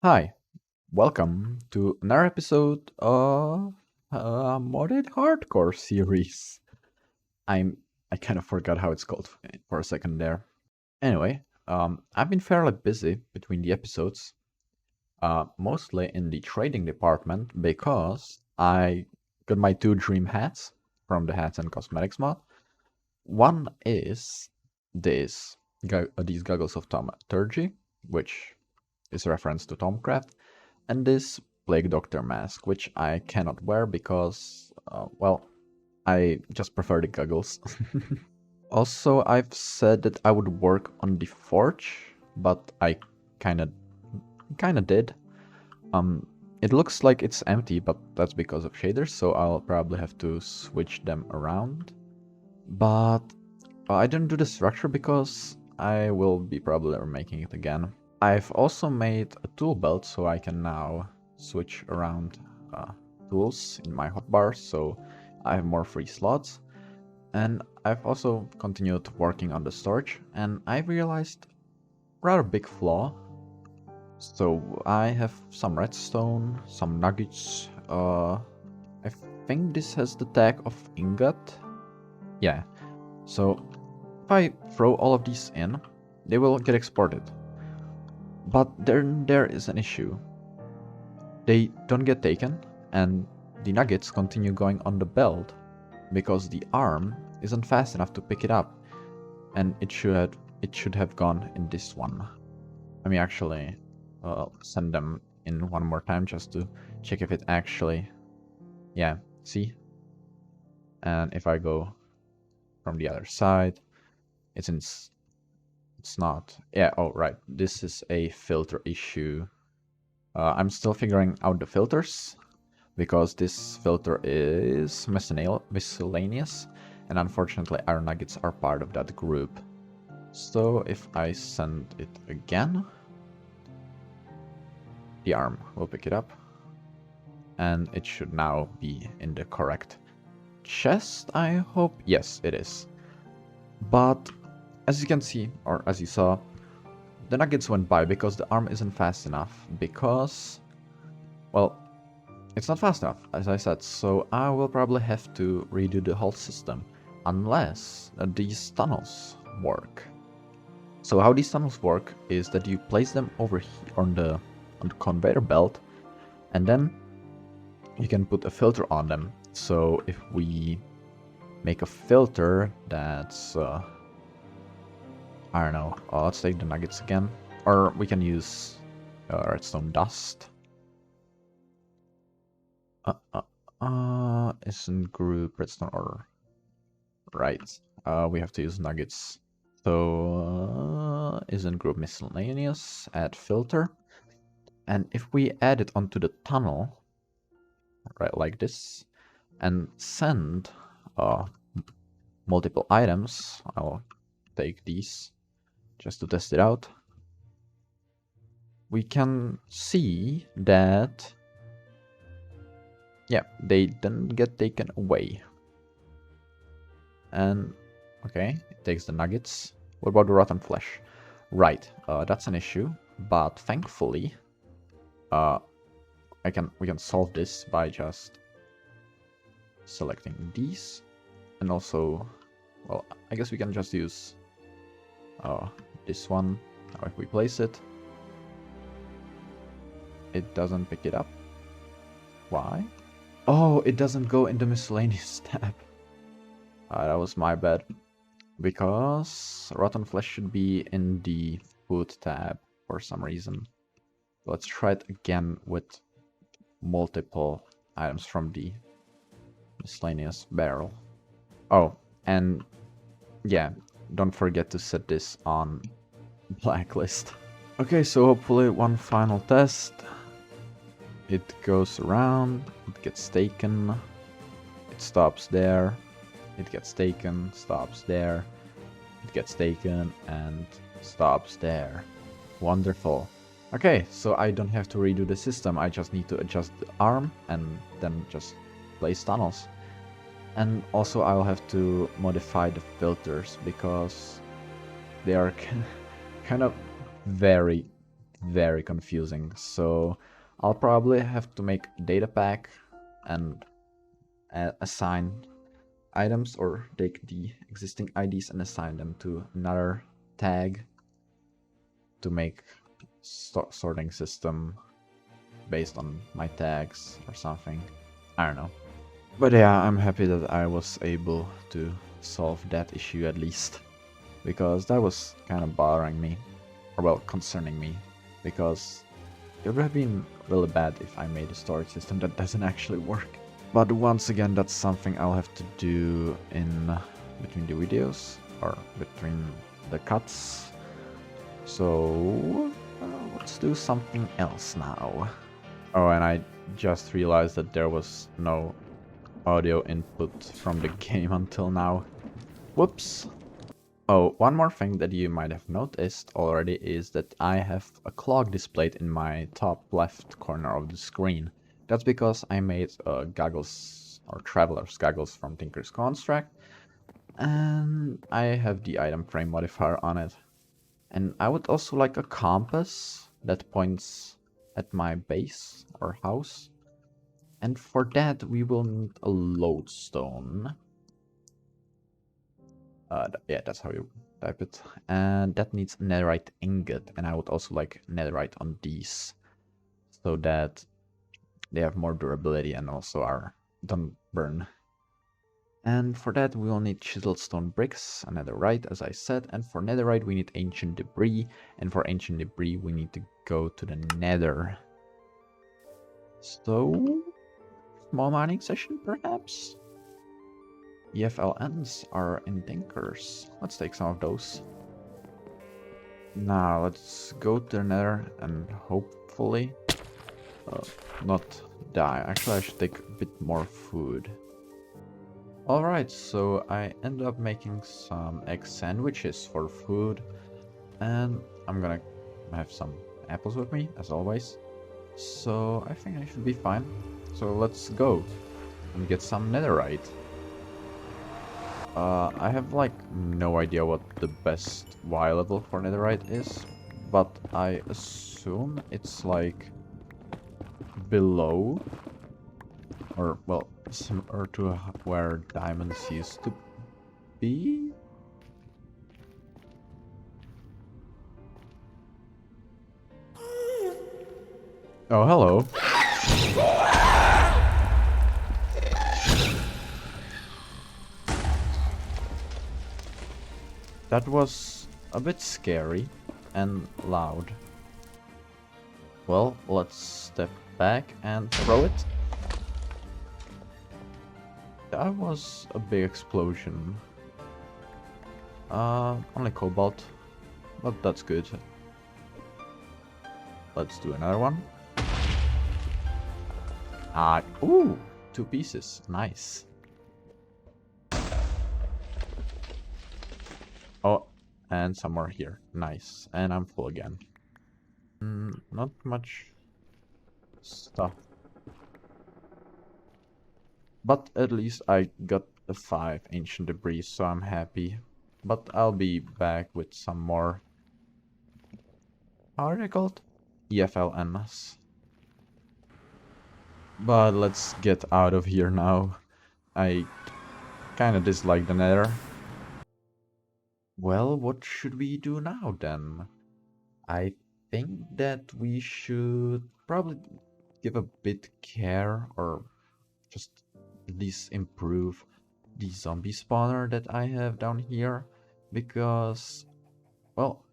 Hi, welcome to another episode of Modded Hardcore series. I'm I kind of forgot how it's called for a second there. Anyway, I've been fairly busy between the episodes, mostly in the trading department because I got my two dream hats from the Hats and Cosmetics mod. One is these goggles of thaumaturgy, which is a reference to Tomcraft, and this Plague Doctor mask, which I cannot wear because, well, I just prefer the goggles. Also, I've said that I would work on the forge, but I kinda kinda did. Um, it looks like it's empty, but that's because of shaders, so I'll probably have to switch them around. But I didn't do the structure because I will be probably remaking it again. I've also made a tool belt so I can now switch around tools in my hotbar, so I have more free slots. And I've also continued working on the storage, and I realized rather big flaw. So I have some redstone, some nuggets. I think this has the tag of ingot. Yeah. So if I throw all of these in, they will get exported. But then there is an issue. They don't get taken, and the nuggets continue going on the belt because the arm isn't fast enough to pick it up, and it should have gone in this one. Let me actually send them in one more time just to check if it actually, yeah, see. And if I go from the other side, it's in. It's not. Yeah. Oh, right. This is a filter issue. I'm still figuring out the filters, because this filter is miscellaneous, and unfortunately our nuggets are part of that group. So if I send it again, the arm will pick it up, and it should now be in the correct chest, I hope. Yes, it is. But as you can see, or as you saw, the nuggets went by because the arm isn't fast enough, because, well, it's not fast enough, as I said, so I will probably have to redo the whole system, unless these tunnels work. So how these tunnels work is that you place them over here on the conveyor belt, and then you can put a filter on them. So if we make a filter that's, I don't know, let's take the nuggets again, or we can use redstone dust. Isn't group redstone or right? We have to use nuggets. So isn't group miscellaneous? Add filter, and if we add it onto the tunnel, right, like this, and send multiple items, I'll take these just to test it out. We can see that, yeah, they didn't get taken away. And okay, it takes the nuggets. What about the rotten flesh? Right, that's an issue, but thankfully, we can solve this by just selecting these, and also, well, I guess we can just use this one. Now if we place it, it doesn't pick it up. Why? Oh, it doesn't go in the miscellaneous tab. That was my bad. Because rotten flesh should be in the food tab for some reason. Let's try it again with multiple items from the miscellaneous barrel. Oh, and yeah, don't forget to set this on blacklist. Okay, so hopefully one final test. It goes around, it gets taken, it stops there, it gets taken, stops there, it gets taken, and stops there. Wonderful. Okay, so I don't have to redo the system, I just need to adjust the arm and then just place tunnels. And also I'll have to modify the filters because they are kind of very very confusing. So I'll probably have to make a data pack and assign items, or take the existing IDs and assign them to another tag to make sorting system based on my tags or something. I don't know. But yeah, I'm happy that I was able to solve that issue at least, because that was kind of bothering me, or well, concerning me, because it would have been really bad if I made a storage system that doesn't actually work. But once again, that's something I'll have to do in between the videos, or between the cuts. So let's do something else now. Oh, and I just realized that there was no audio input from the game until now. Whoops. Oh, one more thing that you might have noticed already is that I have a clock displayed in my top left corner of the screen. That's because I made goggles, or traveler's goggles, from Tinker's Construct, and I have the item frame modifier on it. And I would also like a compass that points at my base or house. And for that we will need a lodestone. Yeah, that's how you type it. And that needs netherite ingot, and I would also like netherite on these, so that they have more durability and also don't burn. And for that we will need chiseled stone bricks, and netherite as I said, and for netherite we need ancient debris, and for ancient debris we need to go to the nether. So, small mining session perhaps? EFLNs are in Dinkers. Let's take some of those. Now let's go to the nether and hopefully not die. Actually, I should take a bit more food. Alright, so I ended up making some egg sandwiches for food, and I'm gonna have some apples with me as always. So I think I should be fine. So let's go and get some netherite. I have like no idea what the best Y level for netherite is, but I assume it's like below, or well, similar to where diamonds used to be. Oh, hello. That was a bit scary and loud. Well, let's step back and throw it. That was a big explosion. Only cobalt, but that's good. Let's do another one. Ooh, 2 pieces, nice. Oh, and some more here, nice. And I'm full again. Not much stuff. But at least I got the 5 ancient debris, so I'm happy. But I'll be back with some more. How are they called? EFLNs. But let's get out of here now. I kinda dislike the nether. Well, what should we do now then? I think that we should probably give a bit care, or just at least improve the zombie spawner that I have down here, because, well,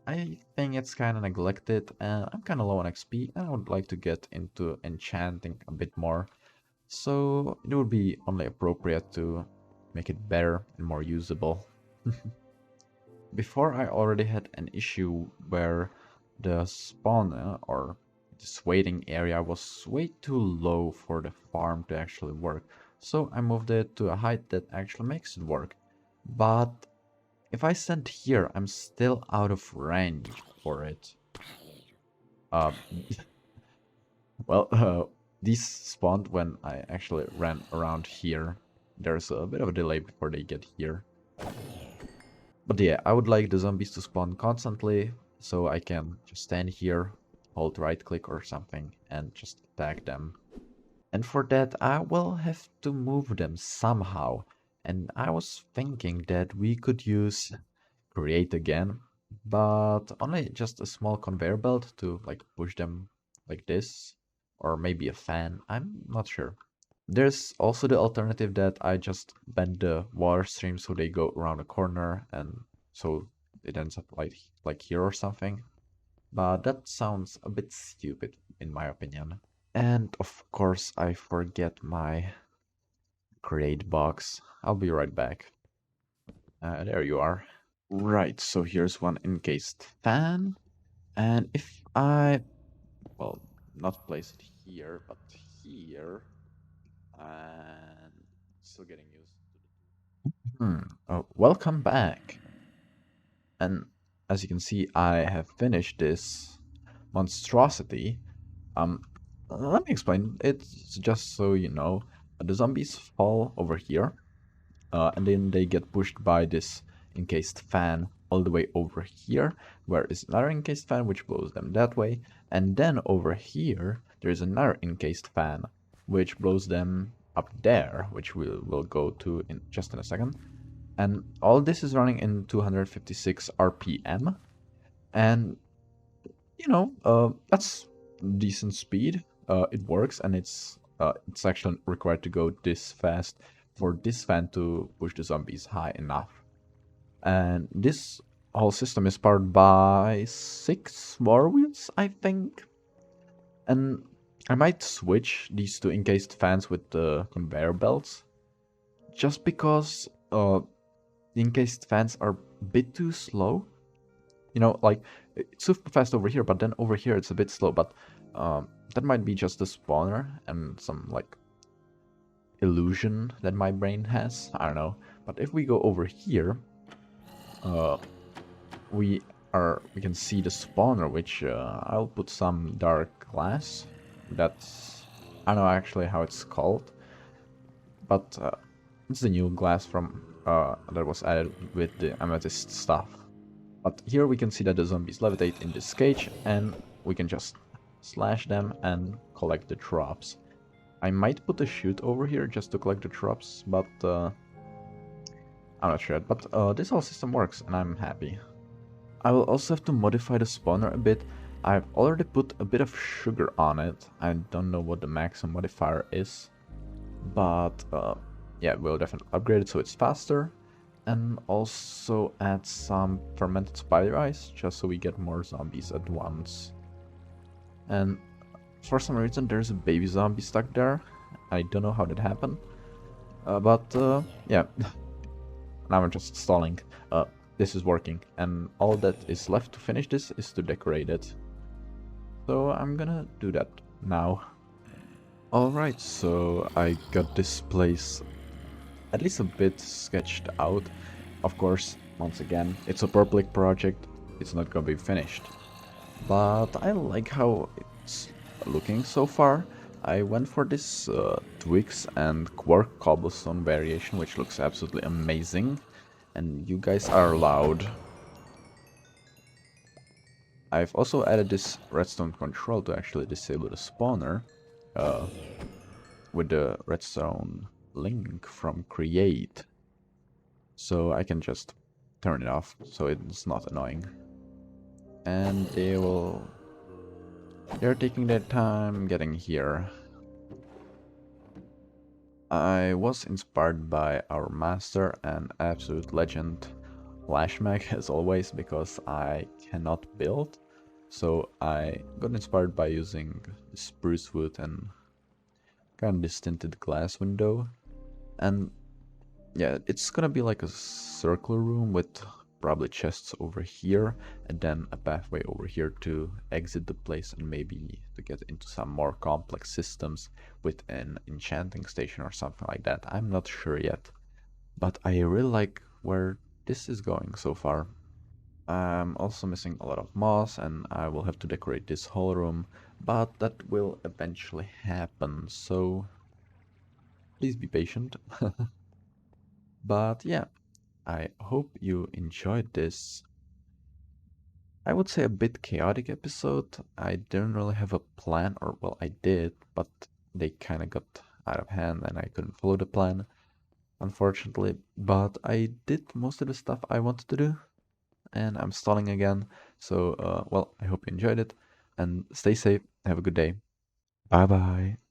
I think it's kind of neglected and I'm kind of low on XP, and I would like to get into enchanting a bit more, so it would be only appropriate to make it better and more usable. Before, I already had an issue where the spawn or this waiting area was way too low for the farm to actually work, so I moved it to a height that actually makes it work. But if I stand here, I'm still out of range for it. Well, these spawned when I actually ran around here. There's a bit of a delay before they get here. But yeah, I would like the zombies to spawn constantly, so I can just stand here, hold right click or something, and just attack them. And for that, I will have to move them somehow. And I was thinking that we could use create again, but only just a small conveyor belt to like push them like this, or maybe a fan. I'm not sure. There's also the alternative that I just bend the water stream so they go around a corner and so it ends up like here or something. But that sounds a bit stupid in my opinion. And of course I forget my create box. I'll be right back. There you are. Right, so here's one encased fan. And if I, well, not place it here, but here, and still getting used to the... welcome back. And as you can see, I have finished this monstrosity. Um, Let me explain. It's just so you know, the zombies fall over here, and then they get pushed by this encased fan all the way over here, where is another encased fan which blows them that way, and then over here there is another encased fan which blows them up there, which we'll go to in just in a second. And all this is running in 256 RPM, and you know, that's decent speed. It works, and it's actually required to go this fast for this fan to push the zombies high enough. And this whole system is powered by 6 war wheels, I think. And I might switch these two encased fans with the conveyor belts, just because the encased fans are a bit too slow. You know, like, it's super fast over here, but then over here it's a bit slow, but that might be just the spawner and some, like, illusion that my brain has. I don't know. But if we go over here, uh, we can see the spawner, which I'll put some dark glass. That's, I don't know actually how it's called, but it's the new glass from that was added with the amethyst stuff. But here we can see that the zombies levitate in this cage, and we can just slash them and collect the drops. I might put a chute over here just to collect the drops, but I'm not sure. But this whole system works, and I'm happy. I will also have to modify the spawner a bit. I've already put a bit of sugar on it. I don't know what the maximum modifier is, but yeah, we'll definitely upgrade it so it's faster. And also add some fermented spider ice, just so we get more zombies at once. And for some reason there's a baby zombie stuck there. I don't know how that happened. But yeah, now I'm just stalling. This is working, and all that is left to finish this is to decorate it. So I'm gonna do that now. Alright, so I got this place at least a bit sketched out. Of course, once again, it's a Purplik project, it's not gonna be finished. But I like how it's looking so far. I went for this twigs and quark cobblestone variation, which looks absolutely amazing. And you guys are loud. I've also added this redstone control to actually disable the spawner with the redstone link from create. So I can just turn it off so it's not annoying. And they're taking their time getting here. I was inspired by our master and absolute legend Flashmac as always, because I cannot build. So I got inspired by using spruce wood and kind of this tinted glass window. And yeah, it's gonna be like a circular room with probably chests over here and then a pathway over here to exit the place and maybe to get into some more complex systems with an enchanting station or something like that. I'm not sure yet, but I really like where this is going so far. I'm also missing a lot of moss and I will have to decorate this whole room, but that will eventually happen, so please be patient. But yeah, I hope you enjoyed this I would say a bit chaotic episode. I didn't really have a plan, or well, I did, but they kind of got out of hand and I couldn't follow the plan, unfortunately. But I did most of the stuff I wanted to do, and I'm stalling again. So, well, I hope you enjoyed it and stay safe. Have a good day. Bye bye.